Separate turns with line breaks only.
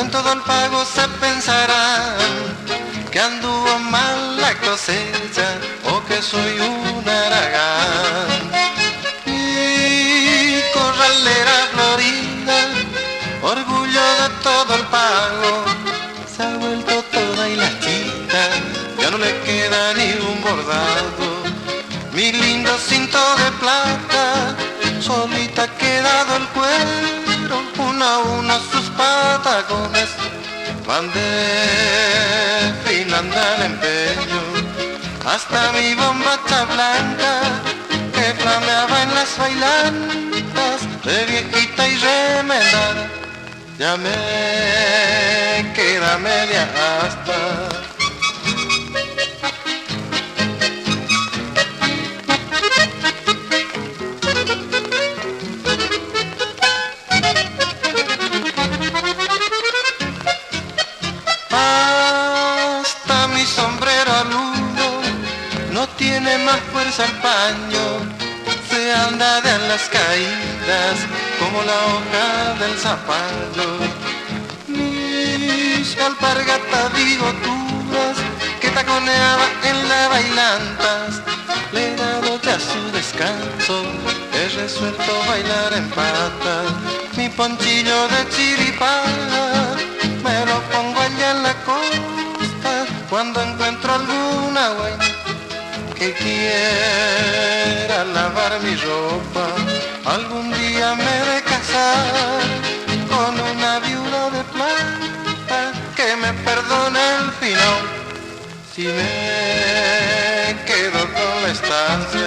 En todo el pago se pensarán que anduvo mal la cosecha o que soy un haragán. Mi corralera florida, orgullo de todo el pago, se ha vuelto toda hilachita, ya no le queda ni un bordado. Mi lindo cinto de plata, solita ha quedado el cuero, uno a uno sus patacones van desfilando al empeño. Hasta mi bombacha blanca que flameaba en las bailantas, de viejita y remendada, ya me queda media asta. Hasta mi sombrero aludo no tiene más fuerza el paño, se anda de las caídas como la hoja del zapallo. Mis alpargatas bigotudas que taconeaba en la bailantas, le he dado ya su descanso, he resuelto bailar en patas. Mi ponchillo de chiripán me lo pongo allá en la costa cuando encuentro alguna guayna que quiera lavar mi ropa. Algún día me he de casar con una viuda de plata que me perdone el final si me quedo con la estancia.